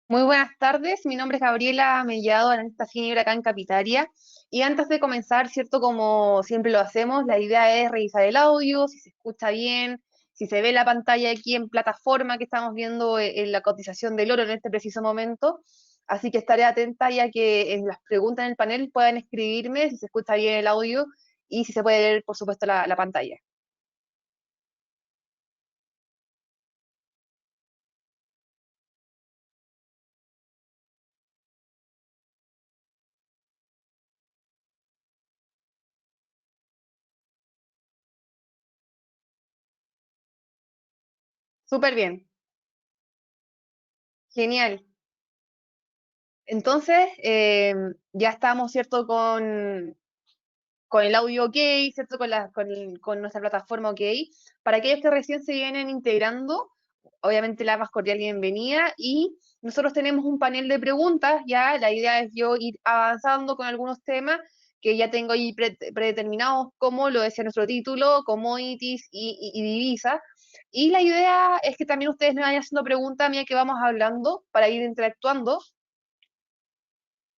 Muy buenas tardes, mi nombre es Gabriela Mellado, analista senior acá en Capitaria. Y antes de comenzar, ¿cierto? Como siempre lo hacemos, la idea es revisar el audio, si se escucha bien, si se ve la pantalla aquí en plataforma que estamos viendo en la cotización del oro en este preciso momento. Así que estaré atenta ya que en las preguntas en el panel puedan escribirme si se escucha bien el audio y si se puede ver, por supuesto, la pantalla. Súper bien, genial. Entonces, ya estamos, ¿cierto? Con el audio ok, ¿cierto? Con nuestra plataforma ok. Para aquellos que recién se vienen integrando, obviamente la más cordial bienvenida y nosotros tenemos un panel de preguntas, ya la idea es yo ir avanzando con algunos temas que ya tengo ahí predeterminados, como lo decía nuestro título, commodities y divisas. Y la idea es que también ustedes me vayan haciendo preguntas a medida que vamos hablando para ir interactuando.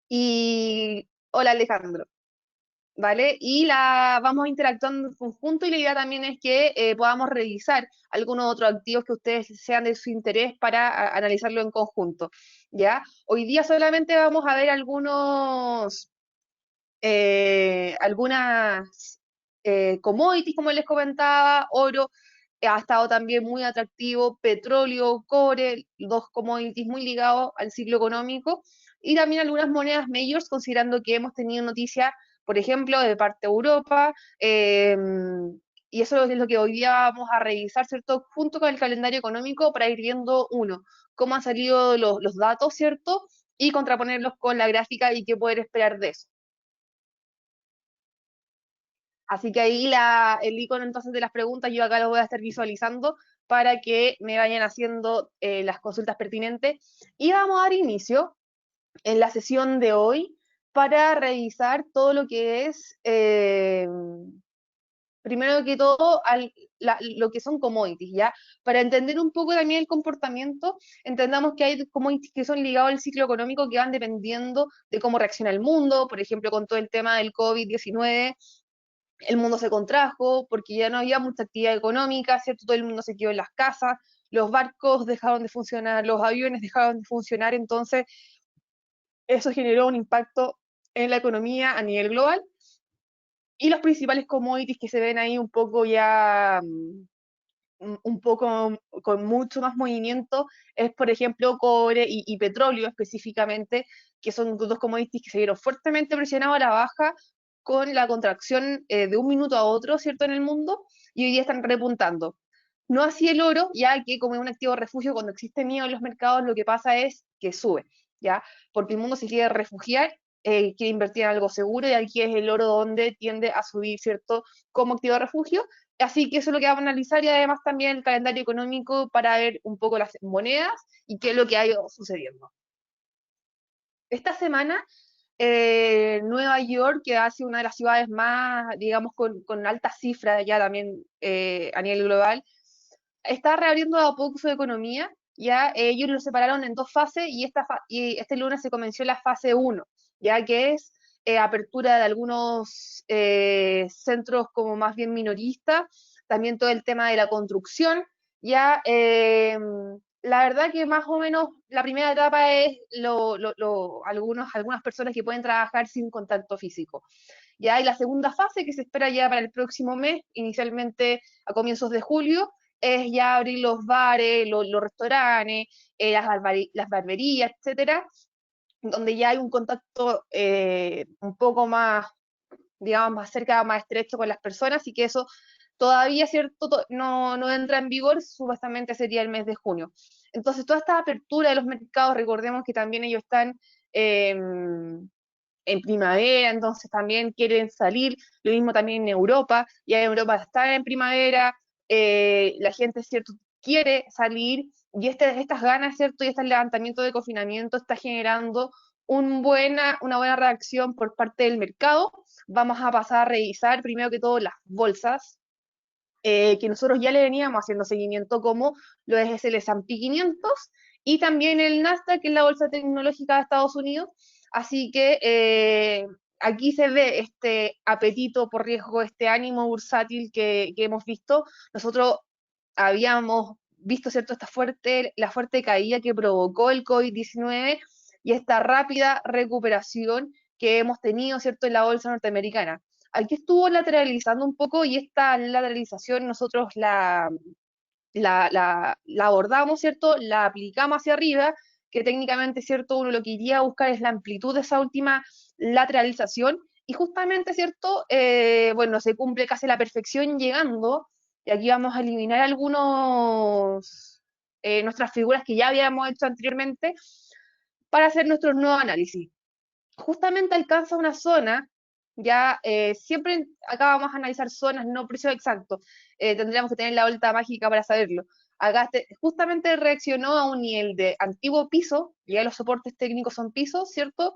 Y hola Alejandro. ¿Vale? Y la vamos interactuando en conjunto y la idea también es que podamos revisar algunos otros activos que ustedes sean de su interés para analizarlo en conjunto, ¿ya? Hoy día solamente vamos a ver algunas commodities, como les comentaba, oro ha estado también muy atractivo, petróleo, cobre, dos commodities muy ligados al ciclo económico, y también algunas monedas majors, considerando que hemos tenido noticias, por ejemplo, de parte de Europa, y eso es lo que hoy día vamos a revisar, ¿cierto? Junto con el calendario económico para ir viendo, uno, cómo han salido los datos, ¿cierto? Y contraponerlos con la gráfica y qué poder esperar de eso. Así que ahí el icono entonces de las preguntas yo acá lo voy a estar visualizando para que me vayan haciendo las consultas pertinentes. Y vamos a dar inicio en la sesión de hoy para revisar todo lo que es, primero que todo, lo que son commodities, ¿ya? Para entender un poco también el comportamiento, entendamos que hay commodities que son ligados al ciclo económico que van dependiendo de cómo reacciona el mundo, por ejemplo, con todo el tema del COVID-19 el mundo se contrajo porque ya no había mucha actividad económica, ¿cierto? Todo el mundo se quedó en las casas, los barcos dejaron de funcionar, los aviones dejaron de funcionar, entonces eso generó un impacto en la economía a nivel global y los principales commodities que se ven ahí un poco ya, un poco con mucho más movimiento es, por ejemplo, cobre y petróleo específicamente, que son dos commodities que se vieron fuertemente presionados a la baja con la contracción de un minuto a otro, ¿cierto?, en el mundo, y hoy día están repuntando. No así el oro, ya que como es un activo refugio, cuando existe miedo en los mercados, lo que pasa es que sube, ¿ya? Porque el mundo se quiere refugiar, quiere invertir en algo seguro, y aquí es el oro donde tiende a subir, ¿cierto?, como activo de refugio. Así que eso es lo que vamos a analizar y además también el calendario económico para ver un poco las monedas y qué es lo que ha ido sucediendo. Esta semana, Nueva York, que ha sido una de las ciudades más, digamos, con altas cifras ya también a nivel global, está reabriendo a poco su economía. Ya ellos lo separaron en dos fases y, y este lunes se comenzó la fase uno, ya que es apertura de algunos centros como más bien minoristas, también todo el tema de la construcción. Ya la verdad que más o menos la primera etapa es algunas personas que pueden trabajar sin contacto físico. Ya hay la segunda fase que se espera ya para el próximo mes, inicialmente a comienzos de julio, es ya abrir los bares, los restaurantes, las barberías, etcétera, donde ya hay un contacto un poco más, digamos, más cerca, más estrecho con las personas y que eso todavía, ¿cierto? No entra en vigor, supuestamente sería el mes de junio. Entonces, toda esta apertura de los mercados, recordemos que también ellos están en primavera, entonces también quieren salir, lo mismo también en Europa, ya en Europa está en primavera, la gente, ¿cierto?, quiere salir, y estas ganas, ¿cierto?, y este levantamiento de confinamiento está generando una buena reacción por parte del mercado. Vamos a pasar a revisar primero que todo las bolsas, que nosotros ya le veníamos haciendo seguimiento como lo es el S&P 500 y también el Nasdaq, que es la bolsa tecnológica de Estados Unidos. Así que aquí se ve este apetito por riesgo, este ánimo bursátil que hemos visto. Nosotros habíamos visto, ¿cierto?, la fuerte caída que provocó el COVID-19 y esta rápida recuperación que hemos tenido, ¿cierto?, en la bolsa norteamericana. Aquí estuvo lateralizando un poco y esta lateralización nosotros la abordamos, ¿cierto? La aplicamos hacia arriba, que técnicamente, ¿cierto? Uno lo que iría a buscar es la amplitud de esa última lateralización, y justamente, ¿cierto? Bueno, se cumple casi a la perfección llegando, y aquí vamos a eliminar nuestras figuras que ya habíamos hecho anteriormente para hacer nuestros nuevos análisis. Justamente alcanza una zona, ya siempre acá vamos a analizar zonas, no precios exactos, tendríamos que tener la vuelta mágica para saberlo. Acá justamente reaccionó a un nivel de antiguo piso, ya los soportes técnicos son pisos, ¿cierto?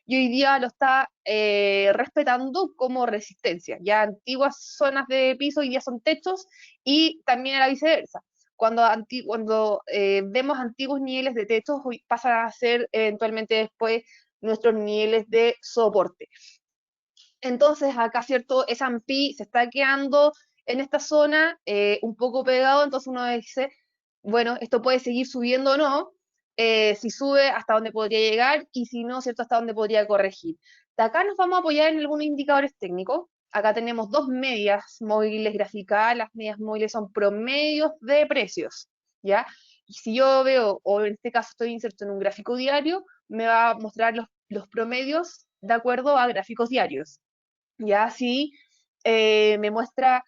Y hoy día lo está respetando como resistencia. Ya antiguas zonas de piso hoy día son techos, y también a la viceversa. Cuando vemos antiguos niveles de techos, pasan a ser eventualmente después nuestros niveles de soporte. Entonces acá, ¿cierto? S&P se está quedando en esta zona un poco pegado, entonces uno dice, bueno, esto puede seguir subiendo o no, si sube hasta dónde podría llegar, y si no, ¿cierto?, hasta dónde podría corregir. De acá nos vamos a apoyar en algunos indicadores técnicos. Acá tenemos dos medias móviles graficadas. Las medias móviles son promedios de precios, ¿ya? Y si yo veo, o en este caso estoy inserto en un gráfico diario, me va a mostrar los promedios de acuerdo a gráficos diarios. Ya si me muestra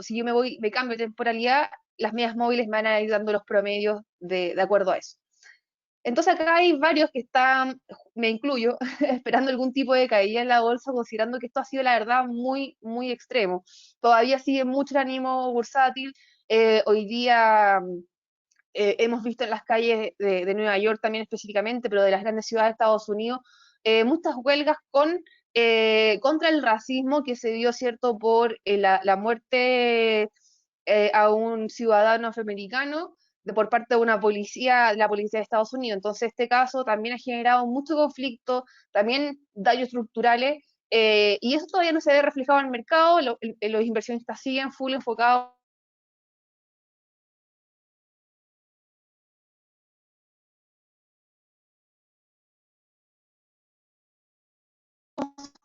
si yo me cambio de temporalidad, las medias móviles me van a ir dando los promedios de acuerdo a eso. Entonces acá hay varios que están, me incluyo, esperando algún tipo de caída en la bolsa, considerando que esto ha sido la verdad muy, muy extremo. Todavía sigue mucho el ánimo bursátil. Hoy día hemos visto en las calles de Nueva York también específicamente, pero de las grandes ciudades de Estados Unidos, muchas huelgas contra el racismo que se dio, ¿cierto?, por la muerte a un ciudadano afroamericano por parte de la policía de Estados Unidos. Entonces, este caso también ha generado mucho conflicto, también daños estructurales, y eso todavía no se ve reflejado en el mercado. Los inversionistas siguen full enfocados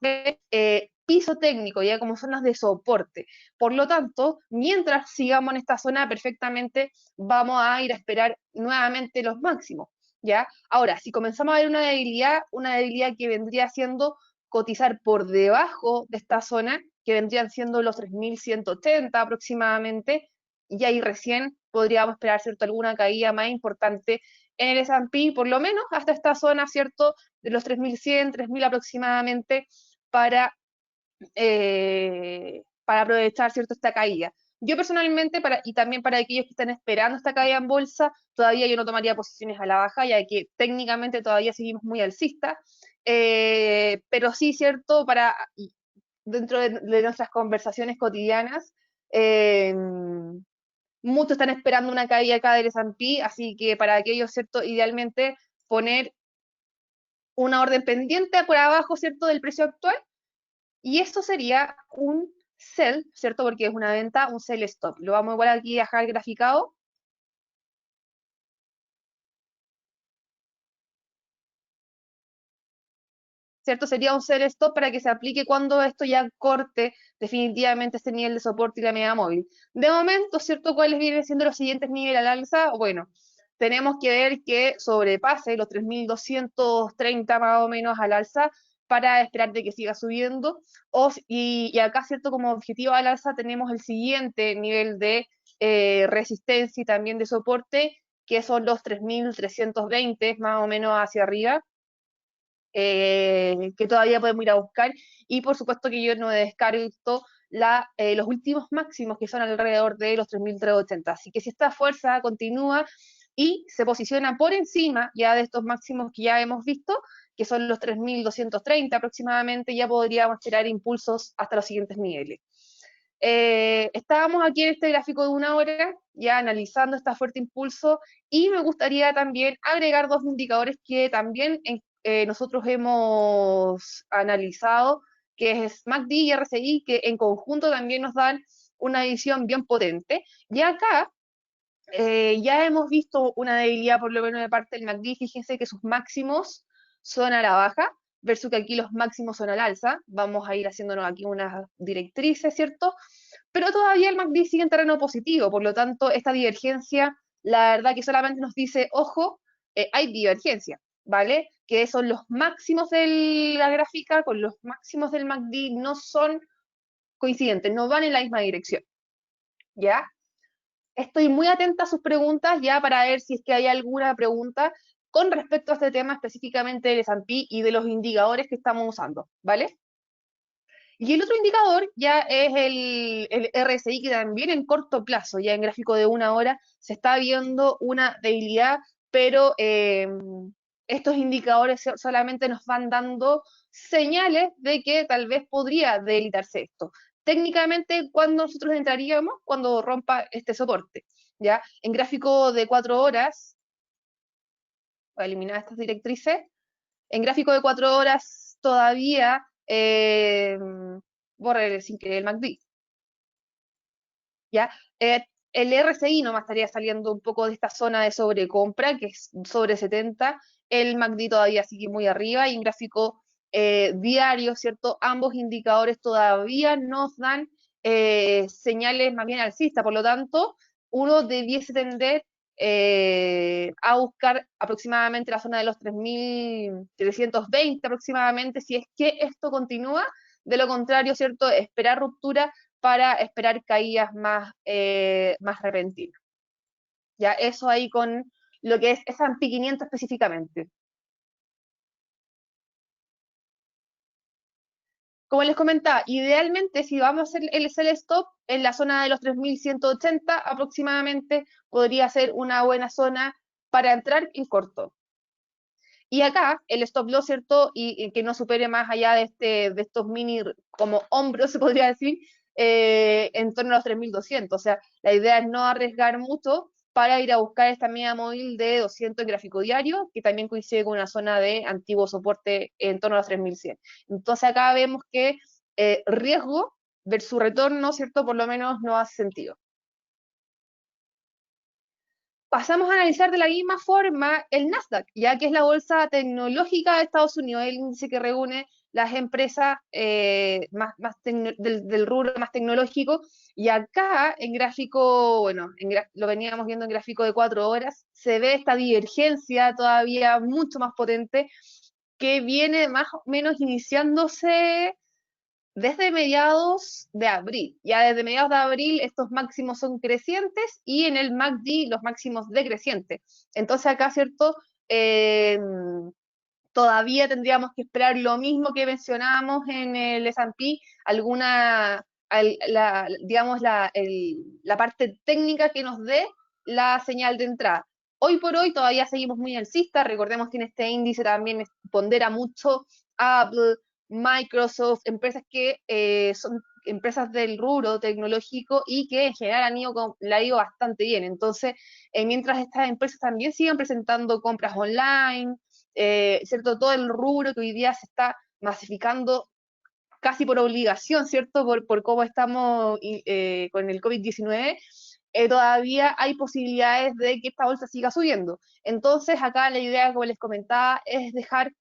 de piso técnico, ya como zonas de soporte. Por lo tanto, mientras sigamos en esta zona, perfectamente vamos a ir a esperar nuevamente los máximos, ¿ya? Ahora, si comenzamos a ver una debilidad que vendría siendo cotizar por debajo de esta zona, que vendrían siendo los 3.180 aproximadamente, y ahí recién podríamos esperar, ¿cierto?, alguna caída más importante en el S&P, por lo menos hasta esta zona, ¿cierto?, de los 3.100, 3.000 aproximadamente, para, para aprovechar, ¿cierto?, esta caída. Yo personalmente, y también para aquellos que están esperando esta caída en bolsa, todavía yo no tomaría posiciones a la baja, ya que técnicamente todavía seguimos muy alcistas, pero sí, ¿cierto?, dentro de nuestras conversaciones cotidianas, eh, muchos están esperando una caída acá del S&P, así que para aquellos, ¿cierto?, idealmente poner una orden pendiente por abajo, ¿cierto?, del precio actual, y esto sería un sell, ¿cierto?, porque es una venta, un sell stop. Lo vamos igual aquí a dejar graficado, ¿cierto? Sería un sell stop para que se aplique cuando esto ya corte definitivamente este nivel de soporte y la media móvil. De momento, ¿cierto?, ¿cuáles vienen siendo los siguientes niveles al alza? Bueno, tenemos que ver que sobrepase los 3.230 más o menos al alza para esperar de que siga subiendo. Y acá, ¿cierto?, como objetivo al alza tenemos el siguiente nivel de resistencia y también de soporte, que son los 3.320 más o menos hacia arriba, que todavía podemos ir a buscar. Y por supuesto que yo no descarto los últimos máximos, que son alrededor de los 3.380. Así que si esta fuerza continúa y se posiciona por encima ya de estos máximos que ya hemos visto, que son los 3.230 aproximadamente, ya podríamos esperar impulsos hasta los siguientes niveles. Estábamos aquí en este gráfico de una hora, ya analizando este fuerte impulso, y me gustaría también agregar dos indicadores que también nosotros hemos analizado, que es MACD y RSI, que en conjunto también nos dan una visión bien potente. Y acá ya hemos visto una debilidad por lo menos de parte del MACD. Fíjense que sus máximos son a la baja, versus que aquí los máximos son al alza. Vamos a ir haciéndonos aquí unas directrices, ¿cierto? Pero todavía el MACD sigue en terreno positivo, por lo tanto, esta divergencia, la verdad que solamente nos dice, ojo, hay divergencia, ¿vale? Que son los máximos de la gráfica con los máximos del MACD, no son coincidentes, no van en la misma dirección, ¿ya? Estoy muy atenta a sus preguntas ya para ver si es que hay alguna pregunta con respecto a este tema específicamente del S&P y de los indicadores que estamos usando, ¿vale? Y el otro indicador ya es el RSI, que también en corto plazo, ya en gráfico de una hora, se está viendo una debilidad, pero estos indicadores solamente nos van dando señales de que tal vez podría debilitarse esto. Técnicamente, ¿cuándo nosotros entraríamos? Cuando rompa este soporte, ¿ya? En gráfico de 4 horas, voy a eliminar estas directrices, en gráfico de 4 horas todavía, borre sin querer el MACD, ¿ya? El RSI nomás estaría saliendo un poco de esta zona de sobrecompra, que es sobre 70, el MACD todavía sigue muy arriba, y en gráfico diario, ¿cierto? Ambos indicadores todavía nos dan señales más bien alcistas, por lo tanto, uno debiese tender a buscar aproximadamente la zona de los 3.320 aproximadamente, si es que esto continúa. De lo contrario, ¿cierto? Esperar ruptura para esperar caídas más repentinas. Ya, eso ahí con lo que es S&P 500 específicamente. Como les comentaba, idealmente si vamos a hacer el sell stop en la zona de los 3.180 aproximadamente, podría ser una buena zona para entrar en corto. Y acá el stop loss, ¿cierto? Y que no supere más allá de estos mini como hombros, se podría decir, en torno a los 3.200. O sea, la idea es no arriesgar mucho para ir a buscar esta media móvil de 200 en gráfico diario, que también coincide con una zona de antiguo soporte en torno a los 3.100. Entonces acá vemos que riesgo versus retorno, ¿cierto? Por lo menos no hace sentido. Pasamos a analizar de la misma forma el Nasdaq, ya que es la bolsa tecnológica de Estados Unidos, el índice que reúne las empresas del rubro más tecnológico. Y acá en gráfico, bueno, lo veníamos viendo en gráfico de 4 horas, se ve esta divergencia todavía mucho más potente que viene más o menos iniciándose desde mediados de abril. Ya desde mediados de abril estos máximos son crecientes y en el MACD los máximos decrecientes. Entonces acá, ¿cierto? Eh, Todavía tendríamos que esperar lo mismo que mencionábamos en el S&P, digamos, la parte técnica que nos dé la señal de entrada. Hoy por hoy todavía seguimos muy alcistas, recordemos que en este índice también pondera mucho Apple, Microsoft, empresas que son empresas del rubro tecnológico y que en general la han ido bastante bien. Entonces, mientras estas empresas también sigan presentando compras online, ¿cierto? Todo el rubro que hoy día se está masificando casi por obligación, ¿cierto? Por cómo estamos con el COVID-19, todavía hay posibilidades de que esta bolsa siga subiendo. Entonces, acá la idea, como les comentaba, es dejar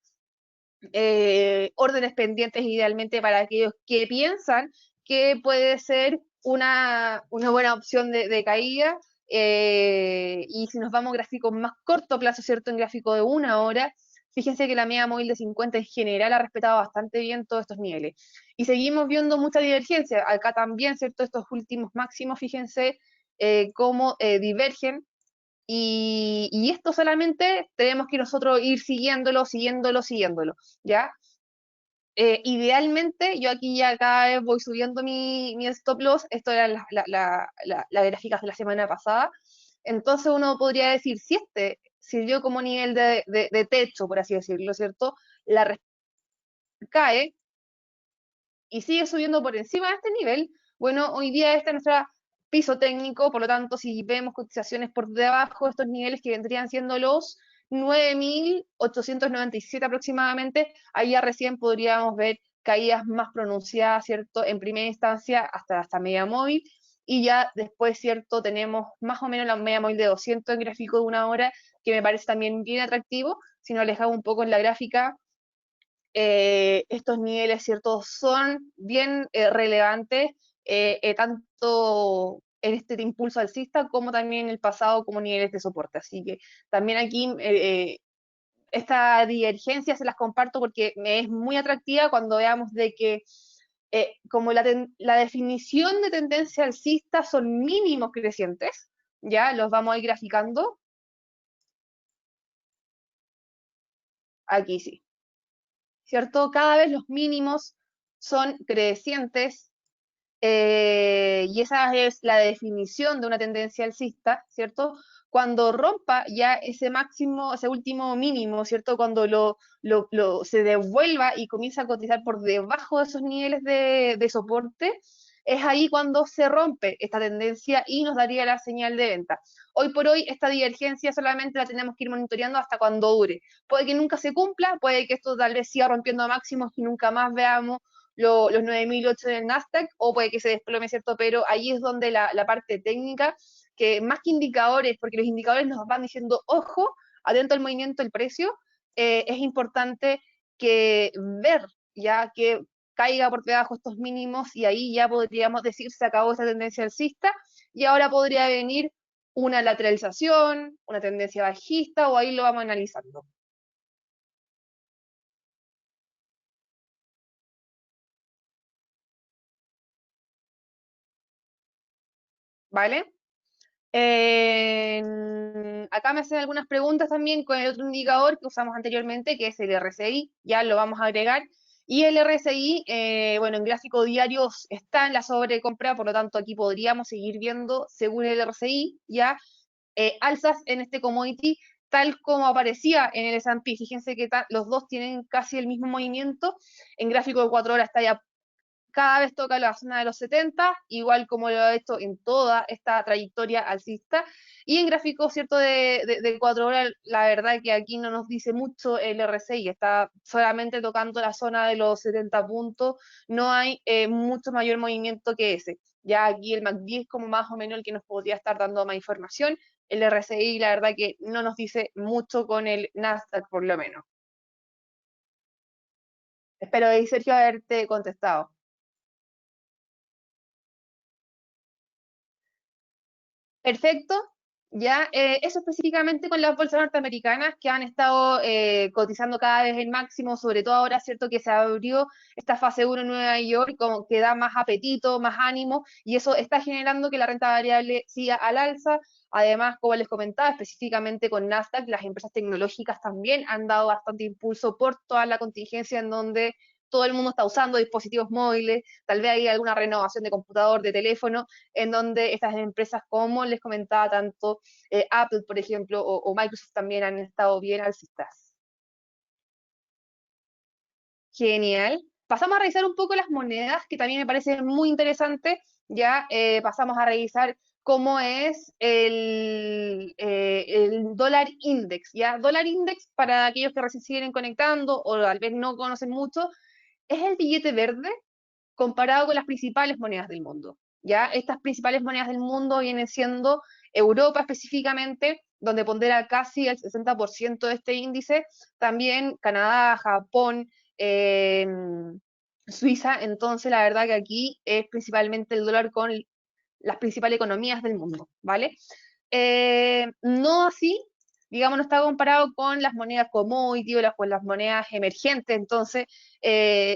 órdenes pendientes idealmente para aquellos que piensan que puede ser una buena opción de caída. Y si nos vamos a gráficos más corto plazo, ¿cierto? En gráfico de una hora, fíjense que la media móvil de 50 en general ha respetado bastante bien todos estos niveles. Y seguimos viendo mucha divergencia. Acá también, ¿cierto? Estos últimos máximos, fíjense cómo divergen y esto solamente tenemos que nosotros ir siguiéndolo, ¿ya? Idealmente, yo aquí ya cada vez voy subiendo mi stop loss, esto eran las gráficas de la semana pasada, entonces uno podría decir, si este sirvió como nivel de techo, por así decirlo, ¿cierto? La cae y sigue subiendo por encima de este nivel, Bueno, hoy día este es nuestro piso técnico, por lo tanto, si vemos cotizaciones por debajo de estos niveles que vendrían siendo los 9.897 aproximadamente, ahí ya recién podríamos ver caídas más pronunciadas, ¿cierto? En primera instancia hasta media móvil, y ya después, ¿cierto? Tenemos más o menos la media móvil de 200 en gráfico de una hora, que me parece también bien atractivo. Si nos alejamos un poco en la gráfica, estos niveles, ¿cierto? Son bien relevantes, tanto en este impulso alcista como también en el pasado como niveles de soporte. Así que también aquí esta divergencia se las comparto porque me es muy atractiva cuando veamos de que como la definición de tendencia alcista son mínimos crecientes, ya los vamos a ir graficando, aquí sí, ¿cierto? Cada vez los mínimos son crecientes, y esa es la definición de una tendencia alcista, ¿cierto? Cuando rompa ya ese máximo, ese último mínimo, ¿cierto? Cuando se devuelva y comienza a cotizar por debajo de esos niveles de soporte, es ahí cuando se rompe esta tendencia y nos daría la señal de venta. Hoy por hoy esta divergencia solamente la tenemos que ir monitoreando hasta cuando dure. Puede que nunca se cumpla, puede que esto tal vez siga rompiendo máximos y nunca más veamos los 9.008 del Nasdaq, o puede que se desplome, ¿cierto? Pero ahí es donde la parte técnica, que más que indicadores, porque los indicadores nos van diciendo, ojo, atento al movimiento del precio, es importante que ver ya que caiga por debajo estos mínimos y ahí ya podríamos decir se acabó esa tendencia alcista y ahora podría venir una lateralización, una tendencia bajista o ahí lo vamos analizando. ¿Vale? Acá me hacen algunas preguntas también con el otro indicador que usamos anteriormente, que es el RSI, ya lo vamos a agregar. Y el RSI, bueno, en gráfico diarios está en la sobrecompra, por lo tanto aquí podríamos seguir viendo, según el RSI, ya alzas en este commodity, tal como aparecía en el S&P. Fíjense que los dos tienen casi el mismo movimiento. En gráfico de 4 horas está ya cada vez toca la zona de los 70, igual como lo ha hecho en toda esta trayectoria alcista. Y en gráfico, ¿cierto? De 4 horas, la verdad que aquí no nos dice mucho el RSI, está solamente tocando la zona de los 70 puntos, no hay mucho mayor movimiento que ese. Ya aquí el MACD es como más o menos el que nos podría estar dando más información. El RSI, la verdad que no nos dice mucho con el Nasdaq, por lo menos. Espero, Sergio, haberte contestado. Perfecto. Ya, eso específicamente con las bolsas norteamericanas que han estado cotizando cada vez el máximo, sobre todo ahora, ¿cierto? Que se abrió esta fase 1 en Nueva York, como que da más apetito, más ánimo, y eso está generando que la renta variable siga al alza. Además, como les comentaba, específicamente con Nasdaq, las empresas tecnológicas también han dado bastante impulso por toda la contingencia en donde todo el mundo está usando dispositivos móviles, tal vez hay alguna renovación de computador, de teléfono, en donde estas empresas, como les comentaba, tanto Apple, por ejemplo, o Microsoft también han estado bien alcistas. Genial. Pasamos a revisar un poco las monedas, que también me parece muy interesante. Ya pasamos a revisar cómo es el dólar index. ¿Ya? Dólar index, para aquellos que recién siguen conectando o tal vez no conocen mucho, es el billete verde comparado con las principales monedas del mundo. ¿Ya? Estas principales monedas del mundo vienen siendo Europa específicamente, donde pondera casi el 60% de este índice, también Canadá, Japón, eh, Suiza, entonces la verdad que aquí es principalmente el dólar con las principales economías del mundo, ¿vale? No así, digamos, no está comparado con las monedas commodity o con las monedas emergentes, entonces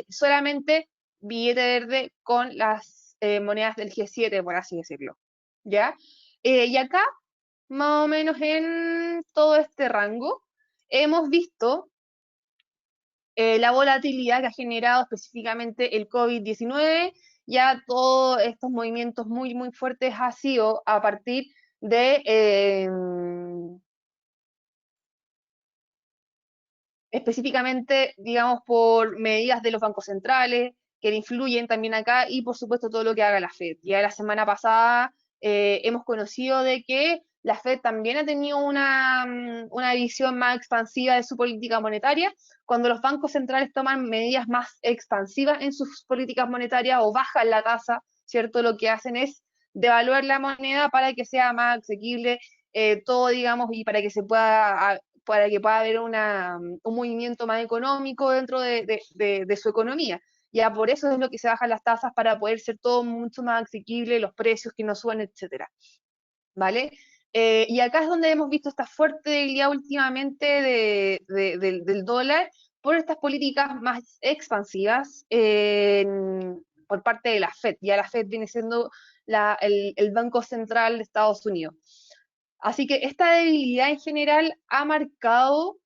solamente billete verde con las monedas del G7, por así decirlo, ¿ya? Y acá, más o menos en todo este rango, hemos visto la volatilidad que ha generado específicamente el COVID-19, ya todos estos movimientos muy, muy fuertes ha sido a partir de específicamente, digamos, por medidas de los bancos centrales, que influyen también acá, y por supuesto todo lo que haga la Fed. Ya la semana pasada hemos conocido de que la Fed también ha tenido una visión más expansiva de su política monetaria. Cuando los bancos centrales toman medidas más expansivas en sus políticas monetarias o bajan la tasa, ¿cierto? Lo que hacen es devaluar la moneda para que sea más asequible todo, digamos, y para que se pueda, para que pueda haber un movimiento más económico dentro de su economía. Ya por eso es lo que se bajan las tasas para poder ser todo mucho más asequible, los precios que no suban, etcétera. ¿Vale? Y acá es donde hemos visto esta fuerte debilidad últimamente del dólar por estas políticas más expansivas por parte de la Fed. Ya la Fed viene siendo el Banco Central de Estados Unidos. Así que esta debilidad en general ha marcado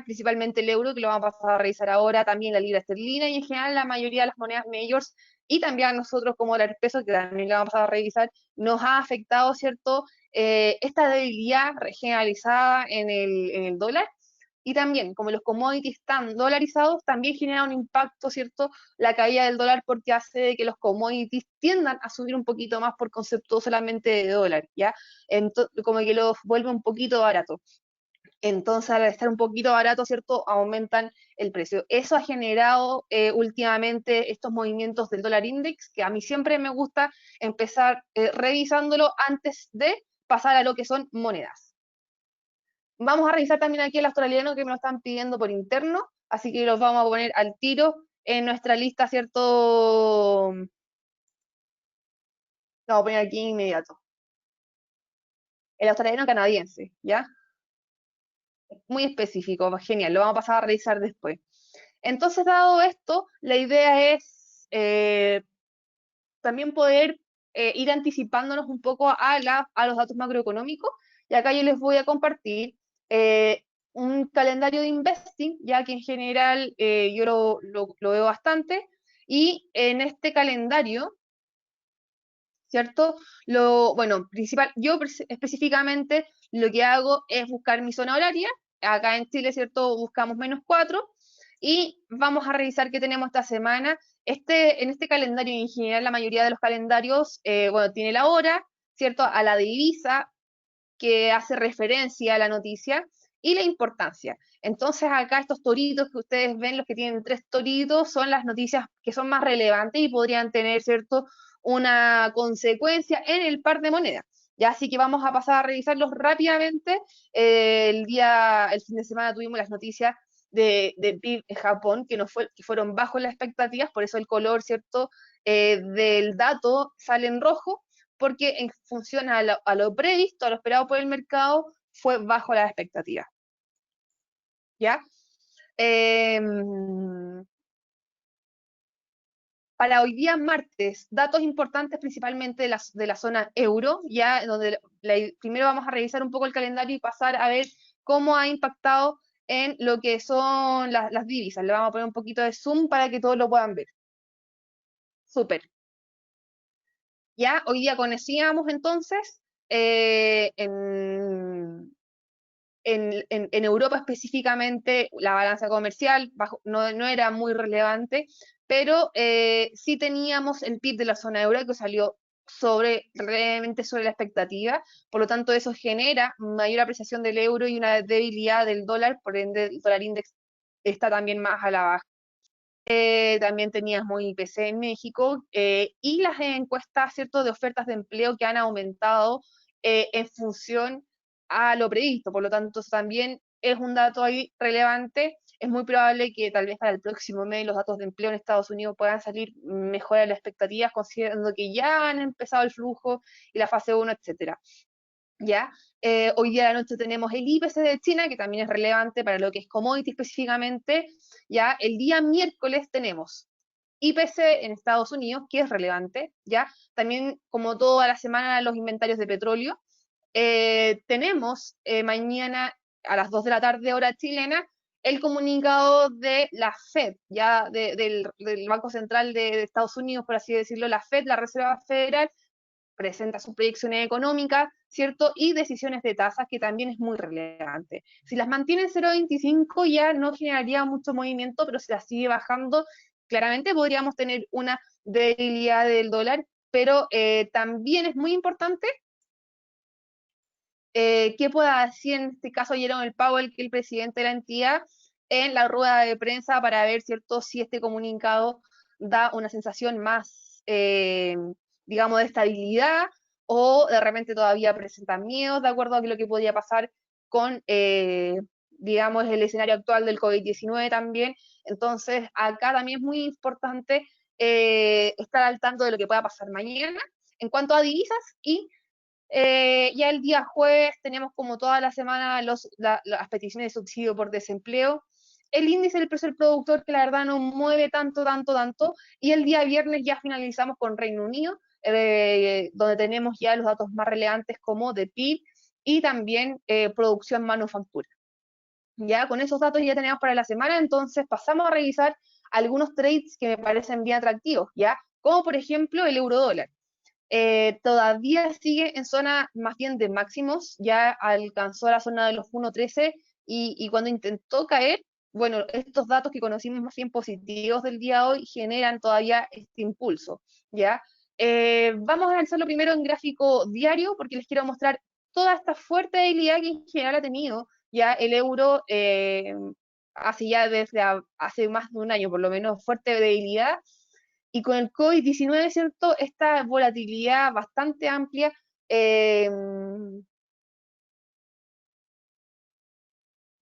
principalmente el euro, que lo vamos a pasar a revisar ahora, también la libra esterlina y en general la mayoría de las monedas majors, y también a nosotros como el peso, que también lo vamos a pasar a revisar, nos ha afectado, ¿cierto? Esta debilidad generalizada en el dólar, y también, como los commodities están dolarizados, también genera un impacto, ¿cierto? La caída del dólar, porque hace de que los commodities tiendan a subir un poquito más por concepto solamente de dólar, ¿ya? Como que los vuelve un poquito barato. Entonces, al estar un poquito barato, ¿cierto? Aumentan el precio. Eso ha generado últimamente estos movimientos del dólar index, que a mí siempre me gusta empezar revisándolo antes de pasar a lo que son monedas. Vamos a revisar también aquí el australiano, que me lo están pidiendo por interno, así que los vamos a poner al tiro en nuestra lista, ¿cierto? Lo vamos a poner aquí inmediato. El australiano canadiense, ¿ya? Muy específico, genial, lo vamos a pasar a revisar después. Entonces, dado esto, la idea es también poder ir anticipándonos un poco a los datos macroeconómicos, y acá yo les voy a compartir un calendario de investing, ya que en general yo lo veo bastante, y en este calendario, ¿cierto? Bueno, yo específicamente lo que hago es buscar mi zona horaria. Acá en Chile, ¿cierto? Buscamos -4 y vamos a revisar qué tenemos esta semana. En este calendario, y en general la mayoría de los calendarios, bueno, tiene la hora, ¿cierto? A la divisa, que hace referencia a la noticia, y la importancia. Entonces acá estos toritos que ustedes ven, los que tienen 3 toritos, son las noticias que son más relevantes y podrían tener, ¿cierto?, una consecuencia en el par de monedas. Ya, así que vamos a pasar a revisarlos rápidamente. El fin de semana tuvimos las noticias de PIB en Japón, que fueron bajo las expectativas, por eso el color, ¿cierto?, del dato sale en rojo, porque en función a lo previsto, a lo esperado por el mercado, fue bajo las expectativas. ¿Ya? Para hoy día martes, datos importantes principalmente de la zona euro, ya donde primero vamos a revisar un poco el calendario y pasar a ver cómo ha impactado en lo que son las divisas. Le vamos a poner un poquito de zoom para que todos lo puedan ver. Súper. Ya, hoy día conocíamos entonces en Europa específicamente la balanza comercial no era muy relevante, pero sí teníamos el PIB de la zona euro que salió realmente sobre la expectativa, por lo tanto eso genera mayor apreciación del euro y una debilidad del dólar, por ende el dólar index está también más a la baja. También teníamos IPC en México y las encuestas, ¿cierto?, de ofertas de empleo que han aumentado en función a lo previsto. Por lo tanto, también es un dato ahí relevante. Es muy probable que tal vez para el próximo mes los datos de empleo en Estados Unidos puedan salir mejor de las expectativas, considerando que ya han empezado el flujo y la fase 1, etcétera. ¿Ya? Hoy día de la noche tenemos el IPC de China, que también es relevante para lo que es commodity específicamente. ¿Ya? El día miércoles tenemos IPC en Estados Unidos, que es relevante. ¿Ya? También, como toda la semana, los inventarios de petróleo. Tenemos mañana a las 2 de la tarde, hora chilena, el comunicado de la Fed, ya del Banco Central de Estados Unidos, por así decirlo, la Fed, la Reserva Federal, presenta sus proyecciones económicas, ¿cierto? Y decisiones de tasas, que también es muy relevante. Si las mantiene en 0,25 ya no generaría mucho movimiento, pero si las sigue bajando, claramente podríamos tener una debilidad del dólar, pero también es muy importante qué pueda decir en este caso Jerome Powell, que es el presidente de la entidad, en la rueda de prensa para ver, ¿cierto?, si este comunicado da una sensación más, digamos, de estabilidad o de repente todavía presenta miedos de acuerdo a lo que podría pasar con, digamos, el escenario actual del COVID-19 también. Entonces, acá también es muy importante estar al tanto de lo que pueda pasar mañana en cuanto a divisas y ya el día jueves tenemos como toda la semana las peticiones de subsidio por desempleo, el índice del precio del productor que la verdad no mueve tanto, y el día viernes ya finalizamos con Reino Unido, donde tenemos ya los datos más relevantes como de PIB y también producción manufactura. Ya con esos datos ya tenemos para la semana, entonces pasamos a revisar algunos trades que me parecen bien atractivos, ¿ya? Como por ejemplo el euro dólar. Todavía sigue en zona más bien de máximos, ya alcanzó la zona de los 1.13 y cuando intentó caer, bueno, estos datos que conocimos más bien positivos del día de hoy generan todavía este impulso, ¿ya? Vamos a analizarlo primero en gráfico diario porque les quiero mostrar toda esta fuerte debilidad que en general ha tenido ya el euro hace ya desde hace más de un año por lo menos, fuerte debilidad y con el COVID-19, ¿cierto? Esta volatilidad bastante amplia, eh,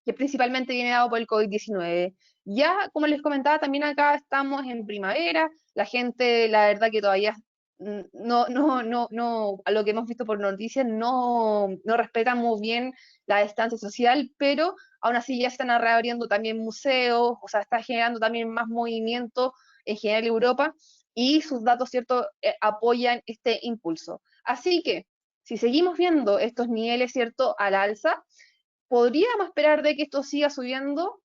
que principalmente viene dado por el COVID-19. Ya, como les comentaba, también acá estamos en primavera, la gente, la verdad que todavía a lo que hemos visto por noticias, no respetan muy bien la distancia social, pero aún así ya están reabriendo también museos, o sea, está generando también más movimiento en general Europa, y sus datos, ¿cierto?, apoyan este impulso. Así que, si seguimos viendo estos niveles, ¿cierto?, al alza, podríamos esperar de que esto siga subiendo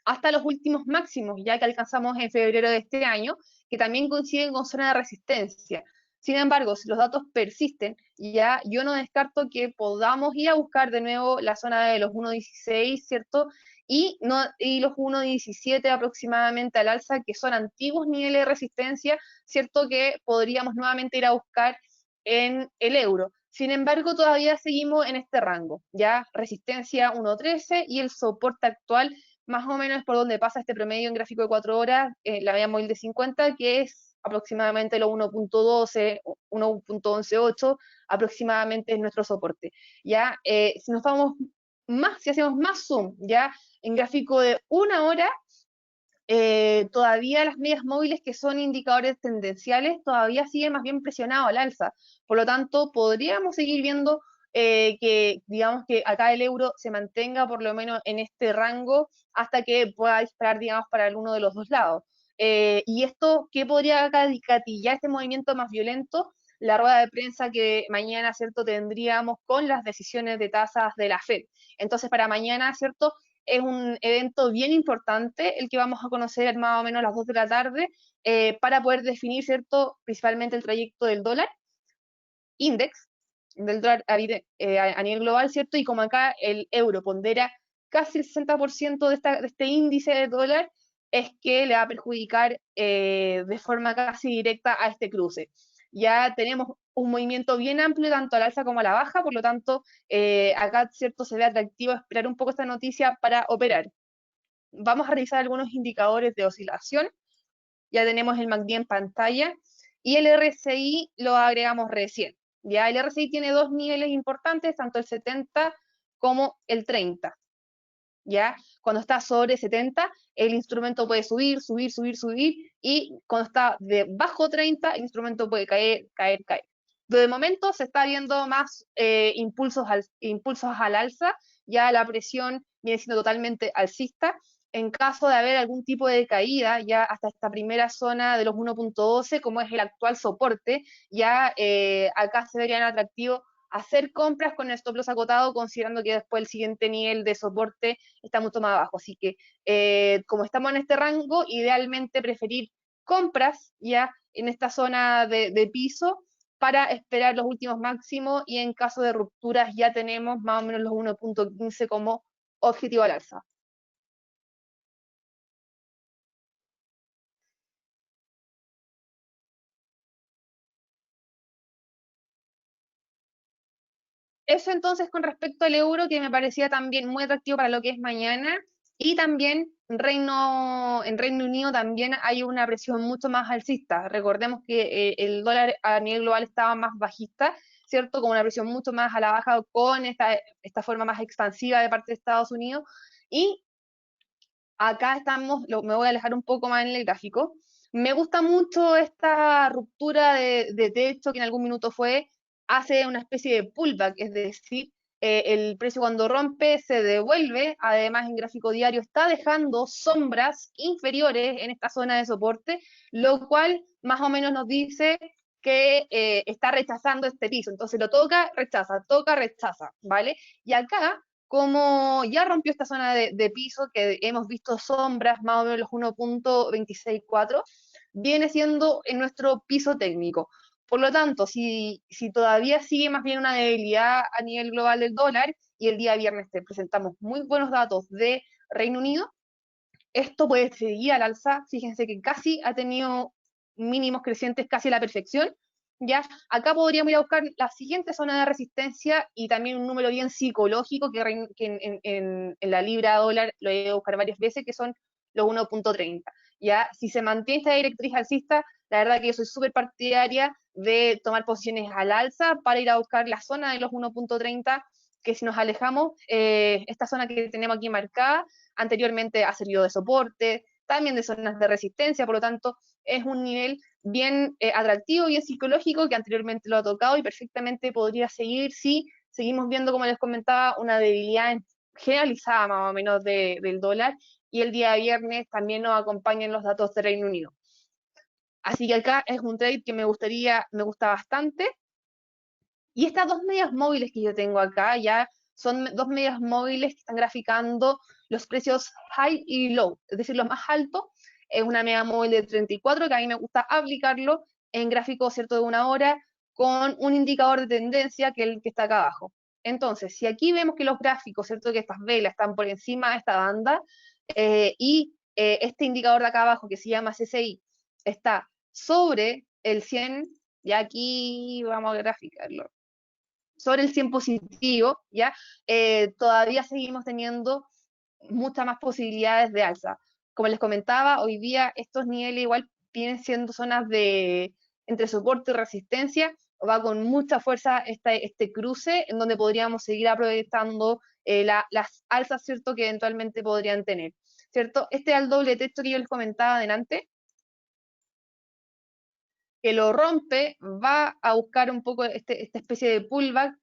hasta los últimos máximos, ya que alcanzamos en febrero de este año, que también coinciden con zona de resistencia. Sin embargo, si los datos persisten, ya yo no descarto que podamos ir a buscar de nuevo la zona de los 1.16, ¿cierto? Y los 1.17 aproximadamente al alza, que son antiguos niveles de resistencia, ¿cierto? Que podríamos nuevamente ir a buscar en el euro. Sin embargo, todavía seguimos en este rango, ya resistencia 1.13 y el soporte actual más o menos por donde pasa este promedio en gráfico de 4 horas, la media móvil de 50, que es aproximadamente lo 1.12, 1.118, aproximadamente es nuestro soporte. Ya, si nos vamos más, si hacemos más zoom, ya en gráfico de 1 hora, todavía las medias móviles que son indicadores tendenciales todavía siguen más bien presionados al alza. Por lo tanto, podríamos seguir viendo que, digamos, que acá el euro se mantenga por lo menos en este rango hasta que pueda disparar, digamos, para alguno de los dos lados. Y esto, ¿qué podría catillar este movimiento más violento? La rueda de prensa que mañana, ¿cierto?, tendríamos con las decisiones de tasas de la Fed. Entonces, para mañana, ¿cierto?, es un evento bien importante el que vamos a conocer más o menos a las 2 de la tarde para poder definir, ¿cierto?, principalmente el trayecto del dólar index, del dólar a nivel global, ¿cierto? Y como acá el euro pondera casi el 60% de este índice de dólar, es que le va a perjudicar de forma casi directa a este cruce. Ya tenemos un movimiento bien amplio tanto al alza como a la baja, por lo tanto, acá, ¿cierto?, se ve atractivo esperar un poco esta noticia para operar. Vamos a revisar algunos indicadores de oscilación. Ya tenemos el MACD en pantalla y el RSI lo agregamos recién. Ya el RSI tiene dos niveles importantes, tanto el 70 como el 30. ¿Ya? Cuando está sobre 70, el instrumento puede subir, y cuando está debajo 30, el instrumento puede caer. De momento se está viendo más impulsos al alza, ya la presión viene siendo totalmente alcista. En caso de haber algún tipo de caída, ya hasta esta primera zona de los 1.12, como es el actual soporte, ya acá se verían atractivos hacer compras con el stop loss acotado, considerando que después el siguiente nivel de soporte está mucho más abajo. Así que, como estamos en este rango, idealmente preferir compras ya en esta zona de piso para esperar los últimos máximos y en caso de rupturas ya tenemos más o menos los 1.15 como objetivo al alza. Eso entonces con respecto al euro, que me parecía también muy atractivo para lo que es mañana, y también en Reino Unido también hay una presión mucho más alcista. Recordemos que el dólar a nivel global estaba más bajista, ¿cierto? Con una presión mucho más a la baja, con esta forma más expansiva de parte de Estados Unidos. Y acá estamos, me voy a alejar un poco más en el gráfico. Me gusta mucho esta ruptura de techo que en algún minuto hace una especie de pullback, es decir, el precio cuando rompe se devuelve, además en gráfico diario está dejando sombras inferiores en esta zona de soporte, lo cual más o menos nos dice que está rechazando este piso. Entonces lo toca, rechaza, ¿vale? Y acá como ya rompió esta zona de piso, que hemos visto sombras más o menos los 1.264, viene siendo en nuestro piso técnico. Por lo tanto, si todavía sigue más bien una debilidad a nivel global del dólar, y el día viernes te presentamos muy buenos datos de Reino Unido, esto puede seguir al alza. Fíjense que casi ha tenido mínimos crecientes casi a la perfección. ¿Ya? Acá podríamos ir a buscar la siguiente zona de resistencia y también un número bien psicológico que en la libra dólar lo he ido a buscar varias veces, que son los 1.30. ¿Ya? Si se mantiene esta directriz alcista, la verdad que yo soy súper partidaria de tomar posiciones al alza para ir a buscar la zona de los 1.30, que si nos alejamos, esta zona que tenemos aquí marcada, anteriormente ha servido de soporte, también de zonas de resistencia, por lo tanto, es un nivel bien atractivo, bien psicológico, que anteriormente lo ha tocado y perfectamente podría seguir si seguimos viendo, como les comentaba, una debilidad generalizada más o menos del dólar, y el día viernes también nos acompañan los datos de Reino Unido. Así que acá es un trade que me gusta bastante. Y estas dos medias móviles que yo tengo acá ya son dos medias móviles que están graficando los precios high y low, es decir, los más altos. Es una media móvil de 34 que a mí me gusta aplicarlo en gráfico, ¿cierto?, de una hora con un indicador de tendencia que es el que está acá abajo. Entonces, si aquí vemos que los gráficos, ¿cierto?, que estas velas están por encima de esta banda y este indicador de acá abajo que se llama CCI está sobre el 100, y aquí vamos a graficarlo sobre el 100 positivo, ¿ya? Todavía seguimos teniendo muchas más posibilidades de alza. Como les comentaba, hoy día estos niveles igual vienen siendo zonas de entre soporte y resistencia, va con mucha fuerza este cruce, en donde podríamos seguir aprovechando las alzas, ¿cierto?, que eventualmente podrían tener, ¿cierto? Este es el doble techo que yo les comentaba adelante, que lo rompe, va a buscar un poco esta especie de pullback.